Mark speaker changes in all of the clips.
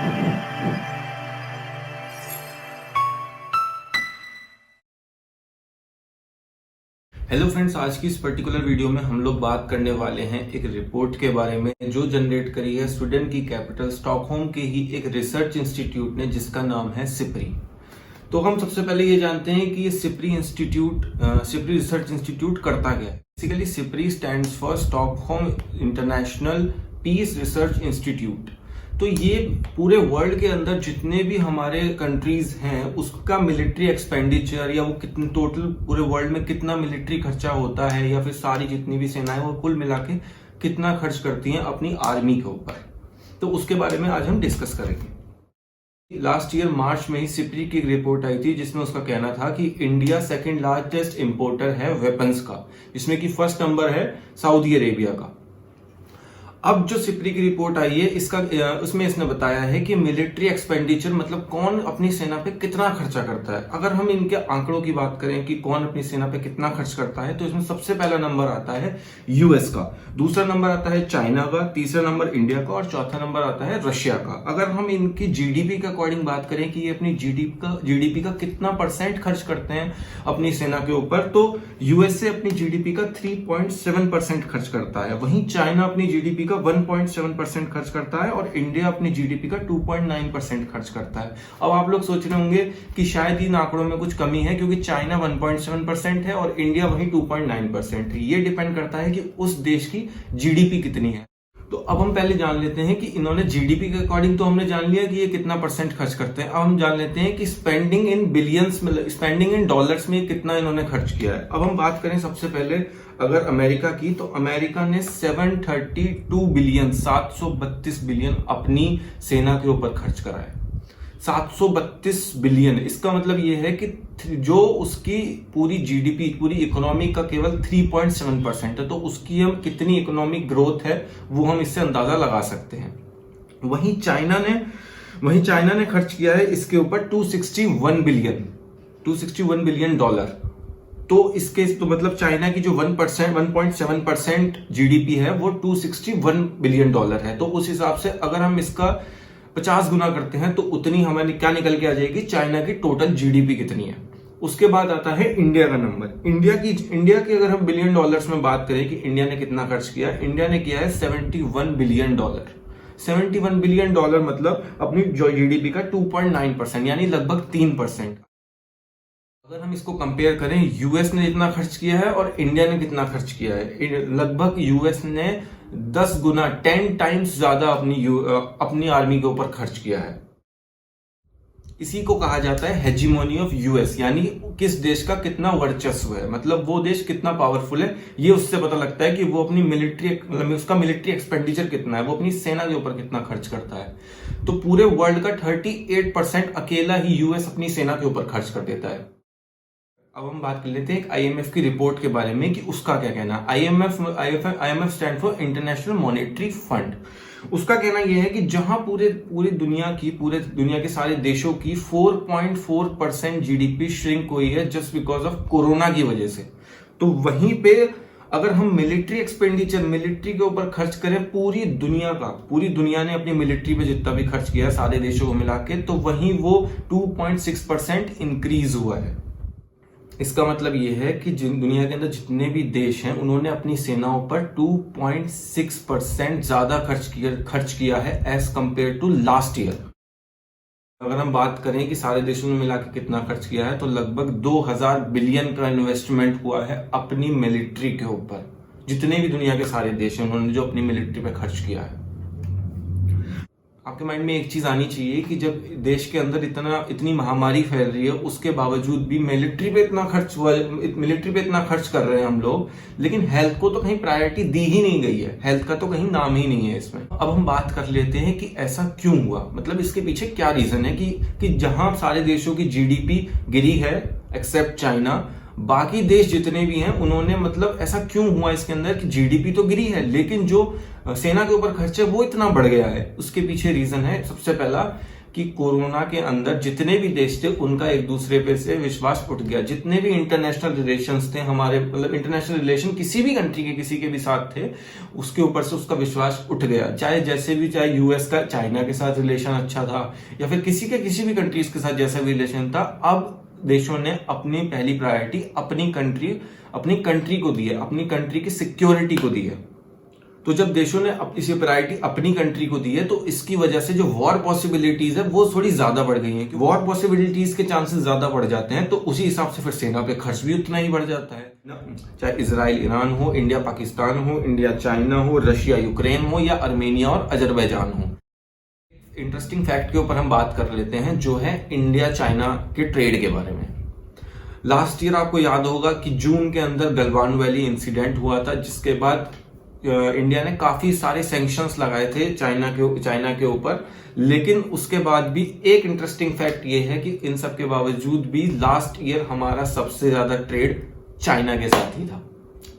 Speaker 1: Hello friends, आज की इस पर्टिकुलर वीडियो में हम लोग बात करने वाले हैं एक रिपोर्ट के बारे में जो जनरेट करी है स्वीडन की कैपिटल स्टॉकहोम के ही एक रिसर्च इंस्टीट्यूट ने, जिसका नाम है सिप्री। तो हम सबसे पहले ये जानते हैं कि ये सिप्री रिसर्च इंस्टीट्यूट करता क्या है। Basically SIPRI stands for Stockholm International Peace Research Institute. तो ये पूरे वर्ल्ड के अंदर जितने भी हमारे कंट्रीज हैं उसका मिलिट्री एक्सपेंडिचर या वो कितने टोटल पूरे वर्ल्ड में कितना मिलिट्री खर्चा होता है, या फिर सारी जितनी भी सेनाएं वो कुल मिला के कितना खर्च करती हैं अपनी आर्मी के ऊपर, तो उसके बारे में आज हम डिस्कस करेंगे। लास्ट ईयर मार्च में ही सिप्री की एक रिपोर्ट आई थी जिसमें उसका कहना था कि इंडिया सेकेंड लार्जेस्ट इंपोर्टर है वेपन्स का, जिसमें कि फर्स्ट नंबर है सऊदी अरेबिया का। अब जो सिप्री की रिपोर्ट आई है उसमें इसने बताया है कि मिलिट्री एक्सपेंडिचर मतलब कौन अपनी सेना पे कितना खर्चा करता है। अगर हम इनके आंकड़ों की बात करें कि कौन अपनी सेना पे कितना खर्च करता है, तो इसमें सबसे पहला नंबर आता है यूएस का, दूसरा नंबर आता है चाइना का, तीसरा नंबर इंडिया का और चौथा नंबर आता है रशिया का। अगर हम इनकी जीडीपी के अकॉर्डिंग बात करें कि ये अपनी जीडीपी का कितना परसेंट खर्च करते हैं अपनी सेना के ऊपर, तो यूएसए अपनी जीडीपी का 3.7% खर्च करता है, वहीं चाइना अपनी जीडीपी का 1.7% खर्च करता है और इंडिया अपनी जीडीपी का 2.9% खर्च करता है। अब आप लोग सोच रहे होंगे कि शायद इन आंकड़ों में कुछ कमी है क्योंकि चाइना 1.7% है और इंडिया वही 2.9% है। ये डिपेंड करता है कि उस देश की जीडीपी कितनी है। तो अब हम पहले जान लेते हैं कि इन्होंने जीडीपी के अकॉर्डिंग तो हमने जान लिया कि ये कितना परसेंट खर्च करते हैं। अब हम जान लेते हैं कि स्पेंडिंग इन बिलियंस में, स्पेंडिंग इन डॉलर्स में कितना इन्होंने खर्च किया है। अब हम बात करें सबसे पहले अगर अमेरिका की, तो अमेरिका ने 732 बिलियन अपनी सेना के ऊपर खर्च करा है। 732 बिलियन, इसका मतलब यह है कि जो उसकी पूरी जीडीपी, पूरी इकोनॉमी का केवल 3.7% है, तो उसकी हम कितनी इकोनॉमिक ग्रोथ है वो हम इससे अंदाजा लगा सकते हैं। वहीं चाइना ने खर्च किया है इसके ऊपर 261 बिलियन डॉलर। तो इसके तो मतलब चाइना की जो 1.7% जीडीपी है वो 261 बिलियन डॉलर है। तो उस हिसाब से अगर हम इसका 50 गुना करते हैं तो उतनी हमें क्या निकल के आ जाएगी, चाइना की टोटल जीडीपी कितनी है। उसके बाद आता है इंडिया का नंबर। इंडिया की अगर हम बिलियन डॉलर्स में बात करें कि इंडिया ने कितना खर्च किया, इंडिया ने किया है 71 बिलियन डॉलर। 71 बिलियन डॉलर मतलब अपनी जीडीपी का 2.9% यानी लगभग 3%। अगर हम इसको कंपेयर करें, यूएस ने जितना खर्च किया है और इंडिया ने कितना खर्च किया है, लगभग यूएस ने 10 गुना 10 टाइम्स ज्यादा अपनी आर्मी के ऊपर खर्च किया है। इसी को कहा जाता है हेजिमोनी ऑफ यूएस, यानी किस देश का कितना वर्चस्व है, मतलब वो देश कितना पावरफुल है। ये उससे पता लगता है कि वो अपनी उसका मिलिट्री एक्सपेंडिचर कितना है, वो अपनी सेना के ऊपर कितना खर्च करता है। तो पूरे वर्ल्ड का 38% अकेला ही यूएस अपनी सेना के ऊपर खर्च कर देता है। अब हम बात कर लेते हैं एक आईएमएफ की रिपोर्ट के बारे में कि उसका क्या कहना है। IMF stand for international monetary fund. उसका कहना यह है कि जहां पूरी दुनिया के सारे देशों की 4.4% जीडीपी श्रिंक हुई है जस्ट बिकॉज ऑफ कोरोना की वजह से, तो वहीं पे अगर हम मिलिट्री के ऊपर खर्च करें पूरी दुनिया ने अपनी मिलिट्री पे जितना भी खर्च किया सारे देशों को मिला के, तो वहीं वो 2.6% इंक्रीज हुआ है। इसका मतलब यह है कि दुनिया के अंदर जितने भी देश हैं उन्होंने अपनी सेनाओं पर 2.6% ज्यादा खर्च किया है as compare to last year. अगर हम बात करें कि सारे देशों ने मिला के कितना खर्च किया है, तो लगभग 2000 बिलियन का इन्वेस्टमेंट हुआ है अपनी मिलिट्री के ऊपर। जितने भी दुनिया के सारे देश हैं उन्होंने जो अपनी मिलिट्री पे खर्च किया है। आपके माइंड में एक चीज आनी चाहिए कि जब देश के अंदर इतनी महामारी फैल रही है, उसके बावजूद भी मिलिट्री पे इतना खर्च कर रहे हैं हम लोग, लेकिन हेल्थ को तो कहीं प्रायोरिटी दी ही नहीं गई है। हेल्थ का तो कहीं नाम ही नहीं है इसमें। अब हम बात कर लेते हैं कि ऐसा क्यों हुआ, मतलब इसके पीछे क्या रीजन है कि जहां सारे देशों की जीडीपी गिरी है एक्सेप्ट चाइना, बाकी देश जितने भी हैं उन्होंने, मतलब ऐसा क्यों हुआ इसके अंदर कि जीडीपी तो गिरी है लेकिन जो सेना के ऊपर खर्च है वो इतना बढ़ गया है। उसके पीछे रीजन है सबसे पहला कि कोरोना के अंदर जितने भी देश थे उनका एक दूसरे पे से विश्वास उठ गया। जितने भी इंटरनेशनल रिलेशंस थे हमारे, मतलब इंटरनेशनल रिलेशन किसी भी कंट्री के किसी के भी साथ थे, उसके ऊपर से उसका विश्वास उठ गया। चाहे जैसे भी, चाहे यूएस का चाइना के साथ रिलेशन अच्छा था या फिर किसी भी कंट्रीज के साथ जैसा भी रिलेशन था, अब देशों ने अपनी पहली प्रायोरिटी अपनी कंट्री को दी है, अपनी कंट्री की सिक्योरिटी को दी है। तो जब देशों ने इसी प्रायोरिटी अपनी कंट्री को दी है तो इसकी वजह से जो वॉर पॉसिबिलिटीज है वो थोड़ी ज्यादा बढ़ गई हैं। वॉर पॉसिबिलिटीज के चांसेस ज्यादा बढ़ जाते हैं तो उसी हिसाब से फिर सेना पे खर्च भी उतना ही बढ़ जाता है ना। चाहे इजराइल ईरान हो, इंडिया पाकिस्तान हो, इंडिया चाइना हो, रशिया यूक्रेन हो, या अर्मेनिया और अजरबैजान हो। इंटरेस्टिंग फैक्ट के ऊपर हम बात कर लेते हैं जो है इंडिया चाइना के ट्रेड के बारे में। लास्ट ईयर आपको याद होगा कि जून के अंदर गलवान वैली इंसिडेंट हुआ था, जिसके बाद इंडिया ने काफी सारे सैंक्शंस लगाए थे चाइना के ऊपर। लेकिन उसके बाद भी एक इंटरेस्टिंग फैक्ट ये है कि इन सब के बावजूद भी लास्ट ईयर हमारा सबसे ज्यादा ट्रेड चाइना के साथ ही था।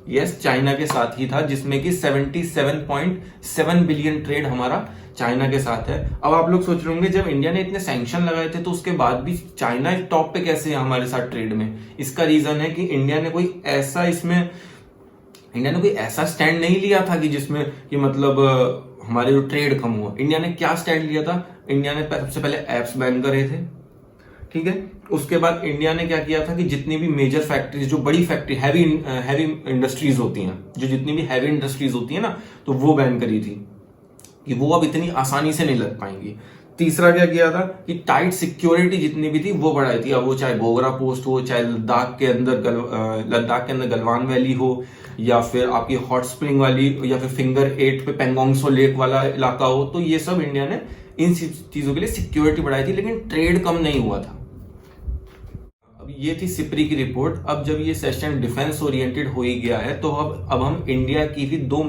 Speaker 1: यस, चाइना के साथ ही था, जिसमें कि 77.7 बिलियन ट्रेड हमारा चाइना के साथ है। अब आप लोग सोच रहे होंगे जब इंडिया ने इतने सैंक्शन लगाए थे तो उसके बाद भी चाइना टॉप पे कैसे है हमारे साथ ट्रेड में। इसका रीजन है कि इंडिया ने कोई ऐसा स्टैंड नहीं लिया था कि जिसमें कि मतलब हमारे जो ट्रेड कम हुआ। इंडिया ने क्या स्टैंड लिया था? इंडिया ने सबसे पहले एप्स बैन करे थे, ठीक है। उसके बाद इंडिया ने क्या किया था कि जितनी भी मेजर फैक्ट्रीज, जो बड़ी फैक्ट्री हैवी इंडस्ट्रीज होती हैं, जो जितनी भी हैवी इंडस्ट्रीज होती है ना, तो वो बैन करी थी कि वो अब इतनी आसानी से नहीं लग पाएंगी। तीसरा क्या किया था कि टाइट सिक्योरिटी जितनी भी थी वो बढ़ाई थी। अब वो चाहे बोगरा पोस्ट हो, चाहे लद्दाख के अंदर गलवान वैली हो, या फिर आपकी हॉट स्प्रिंग वाली, या फिर फिंगर 8 पे पेंगोंगसो लेक वाला इलाका हो, तो ये सब इंडिया ने इन चीजों के लिए सिक्योरिटी बढ़ाई थी, लेकिन ट्रेड कम नहीं हुआ था। अब ये थी सिप्री की रिपोर्ट। अब जब ये सेशन डिफेंस ओरिएंटेड हो ही गया है तो अब हम इंडिया की भी दो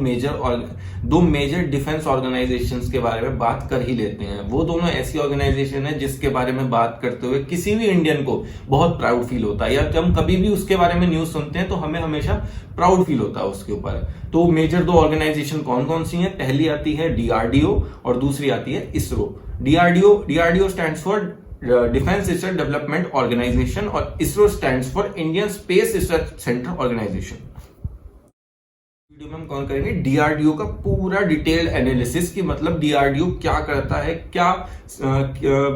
Speaker 1: मेजर डिफेंस ऑर्गेनाइजेशंस के बारे में बात कर ही लेते हैं। वो दोनों ऐसी ऑर्गेनाइजेशन है जिसके बारे में बात करते हुए किसी भी इंडियन को बहुत प्राउड फील होता है, या जब हम कभी भी उसके बारे में न्यूज सुनते हैं तो हमें हमेशा प्राउड फील होता है उसके ऊपर। तो मेजर दो ऑर्गेनाइजेशन कौन कौन सी हैं? पहली आती है डीआरडीओ और दूसरी आती है ISRO. DRDO stands for defence research development organisation और ISRO stands for Indian space research centre organisation. Video में हम कौन करेंगे डीआरडीओ का पूरा डिटेल्ड एनालिसिस की, मतलब डीआरडीओ क्या करता है, क्या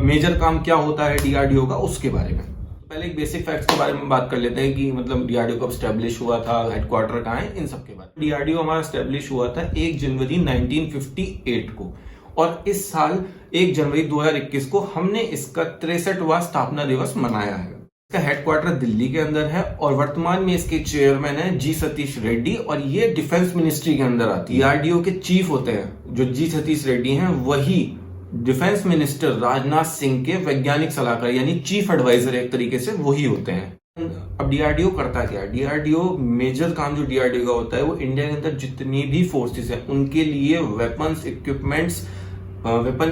Speaker 1: मेजर काम क्या होता है डीआरडीओ का, उसके बारे में। पहले एक बेसिक फैक्ट्स के बारे में बात कर लेते हैं कि मतलब डीआरडीओ कब स्टैब्लिश हुआ था, हेडक्वार्टर कहाँ है, इन सब के बारे में। डीआरडीओ हमारा स्टैब्लिश हुआ था 1 जनवरी 1958 को, और इस साल 1 जनवरी 2021 को हमने इसका 63वां स्थापना दिवस मनाया है। इसका हेडक्वार्टर दिल्ली के अंदर है और वर्तमान में इसके चेयरमैन है जी सतीश रेड्डी, और ये डिफेंस मिनिस्ट्री के अंदर आती है। डीआरडीओ के चीफ होते हैं जो जी सतीश रेड्डी हैं, वही डिफेंस मिनिस्टर राजनाथ सिंह के वैज्ञानिक सलाहकार यानी चीफ एडवाइजर एक तरीके से वही होते हैं। अब डीआरडीओ करता क्या है? डीआरडीओ मेजर काम जो डीआरडीओ का होता है वो इंडिया के अंदर जितनी भी फोर्सेस है उनके लिए weapon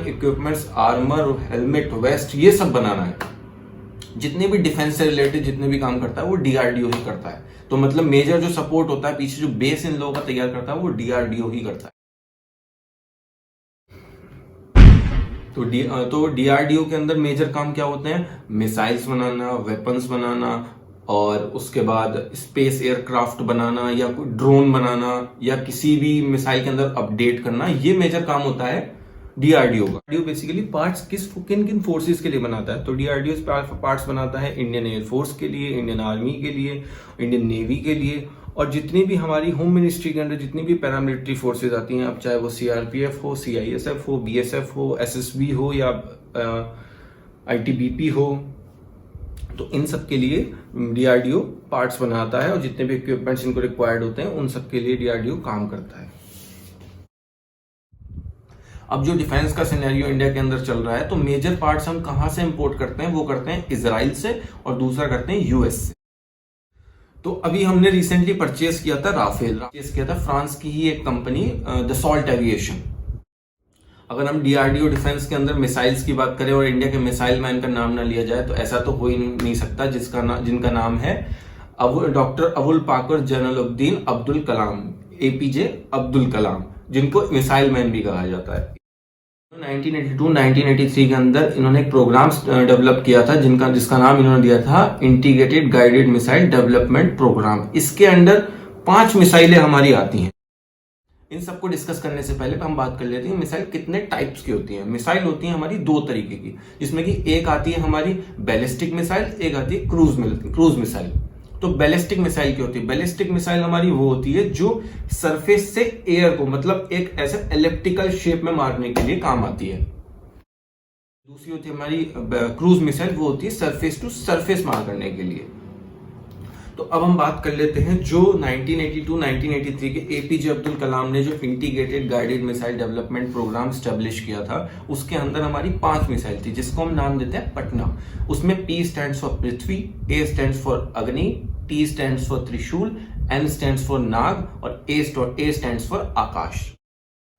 Speaker 1: equipments, armour, helmet, vest, ये सब बनाना है। जितने भी डिफेंस से रिलेटेड जितने भी काम करता है वो डीआरडीओ ही करता है। तो मतलब मेजर जो सपोर्ट होता है, पीछे जो बेस इन लोगों का तैयार करता है, वो डीआरडीओ ही करता है। तो डीआरडीओ के अंदर मेजर काम क्या होते हैं? मिसाइल्स बनाना, वेपन्स बनाना, और उसके बाद स्पेस एयरक्राफ्ट बनाना, या कोई ड्रोन बनाना, या किसी भी मिसाइल के अंदर अपडेट करना, ये मेजर काम होता है डीआरडीओ का। डीआरडीओ बेसिकली पार्ट्स किन किन फोर्सेस के लिए बनाता है? तो डीआरडीओ पार्ट्स बनाता है इंडियन एयरफोर्स के लिए, इंडियन आर्मी के लिए, इंडियन नेवी के लिए, और जितनी भी हमारी होम मिनिस्ट्री के अंदर जितनी भी पैरामिलिट्री फोर्सेज आती हैं, अब चाहे वो सीआरपीएफ हो, सीआईएसएफ हो, बीएसएफ हो, एसएसबी हो, या आईटीबीपी हो, तो इन सब के लिए डीआरडीओ पार्ट्स बनाता है, और जितने भी इक्विपमेंट्स इनको रिक्वायर्ड होते हैं उन सब के लिए डीआरडीओ काम करता है। अब जो डिफेंस का सिनेरियो इंडिया के अंदर चल रहा है, तो मेजर पार्ट्स हम कहां से इंपोर्ट करते हैं? वो करते हैं इजराइल से, और दूसरा करते हैं यूएस से। तो अभी हमने रिसेंटली परचेज किया था राफेल, फ्रांस की ही एक कंपनी दसॉल्ट एविएशन। अगर हम डीआरडीओ डिफेंस के अंदर मिसाइल्स की बात करें और इंडिया के मिसाइल मैन का नाम ना लिया जाए तो ऐसा तो हो ही नहीं सकता, जिनका नाम है डॉक्टर अबुल पाकर जलालुद्दीन अब्दुल कलाम, एपीजे अब्दुल कलाम, जिनको मिसाइल मैन भी कहा जाता है। 1982-1983 के अंदर इन्होंने एक प्रोग्राम डेवलप किया था जिसका नाम इन्होंने दिया था integrated guided missile development programme. इसके अंडर 5 मिसाइलें हमारी आती हैं। इन सबको डिस्कस करने से पहले हम बात कर लेते हैं मिसाइल कितने टाइप्स की होती हैं। मिसाइल होती है हमारी 2 तरीके की, जिसमें कि एक आती है हमारी बैलिस्टिक मिसाइल, एक आती है क्रूज मिसाइल। तो बैलिस्टिक मिसाइल क्या होती है? बैलिस्टिक मिसाइल हमारी वो होती है जो सरफेस से एयर को मतलब एक ऐसे एलिप्टिकल शेप में मारने के लिए काम आती है। दूसरी होती है हमारी क्रूज मिसाइल, वो होती है सरफेस टू सरफेस मार करने के लिए। तो अब हम बात कर लेते हैं जो 1982-1983 के एपीजे अब्दुल कलाम ने जो integrated guided missile development programme establish किया था, उसके अंदर हमारी 5 मिसाइल थी जिसको हम नाम देते हैं पटना। उसमें P stands for Prithvi, A stands for अग्नि, T स्टैंड्स फॉर त्रिशूल, N स्टैंड्स फॉर नाग और A स्टैंड्स फॉर आकाश।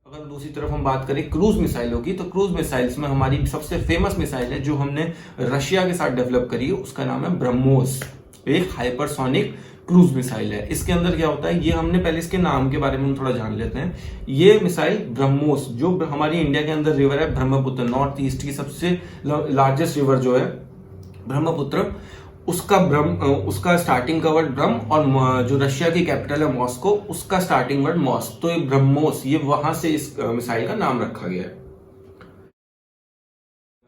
Speaker 1: अगर दूसरी तरफ हम बात करें क्रूज मिसाइलों की, तो क्रूज मिसाइल्स में हमारी सबसे फेमस मिसाइल है जो हमने रशिया के साथ डेवलप करी है, उसका नाम है ब्रह्मोस। एक हाइपरसोनिक क्रूज मिसाइल है। इसके अंदर क्या होता है, ये हमने पहले इसके नाम के बारे में थोड़ा जान लेते हैं। ये मिसाइल ब्रह्मोस जो हमारी इंडिया के अंदर रिवर है ब्रह्मपुत्र, नॉर्थ ईस्ट की सबसे लार्जेस्ट रिवर जो है ब्रह्मपुत्र, उसका स्टार्टिंग का वर्ड ब्रह्म और जो रशिया की कैपिटल है मॉस्को, उसका स्टार्टिंग वर्ड मॉस्क। तो ये ब्रह्मोस, ये वहां से इस मिसाइल का नाम रखा गया है।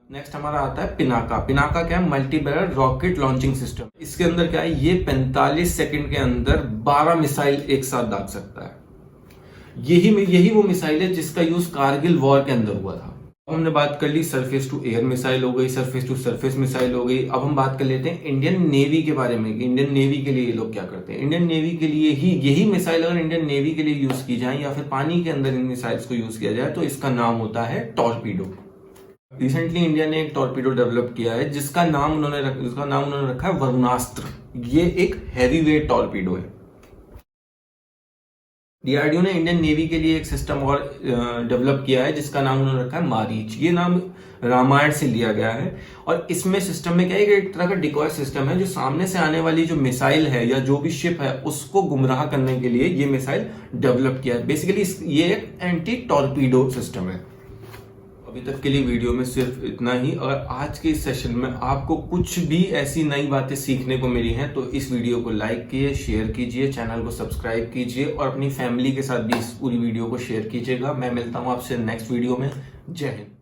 Speaker 1: नेक्स्ट हमारा आता है पिनाका। पिनाका क्या है? Multi barrel rocket launching system. इसके अंदर क्या है, ये 45 सेकंड के अंदर 12 मिसाइल एक साथ दाग सकता है। यही वो मिसाइल है जिसका यूज कारगिल वॉर के अंदर हुआ था। अब हमने बात कर ली सरफेस टू एयर मिसाइल हो गई, सरफेस टू सरफेस मिसाइल हो गई। अब हम बात कर लेते हैं इंडियन नेवी के बारे में। इंडियन नेवी के लिए ये लोग क्या करते हैं? इंडियन नेवी के लिए ही यही मिसाइल अगर इंडियन नेवी के लिए यूज की जाए या फिर पानी के अंदर इन मिसाइल्स को यूज किया जाए तो इसका नाम होता है टॉर्पीडो। रिसेंटली इंडिया ने एक टॉर्पीडो डेवलप किया है जिसका नाम उन्होंने रखा है वरुणास्त्र। ये एक हैवी वेट टॉर्पीडो है। डीआरडीओ ने इंडियन नेवी के लिए एक सिस्टम और डेवलप किया है जिसका नाम उन्होंने रखा है मारीच। ये नाम रामायण से लिया गया है और इसमें सिस्टम में क्या है, एक तरह का डिकॉय सिस्टम है जो सामने से आने वाली जो मिसाइल है या जो भी शिप है उसको गुमराह करने के लिए ये मिसाइल डेवलप किया है। बेसिकली ये एक एंटी टॉर्पीडो सिस्टम है। अभी तक के लिए वीडियो में सिर्फ इतना ही। अगर आज के इस सेशन में आपको कुछ भी ऐसी नई बातें सीखने को मिली हैं तो इस वीडियो को लाइक कीजिए, शेयर कीजिए, चैनल को सब्सक्राइब कीजिए और अपनी फैमिली के साथ भी इस पूरी वीडियो को शेयर कीजिएगा। मैं मिलता हूं आपसे नेक्स्ट वीडियो में। जय हिंद।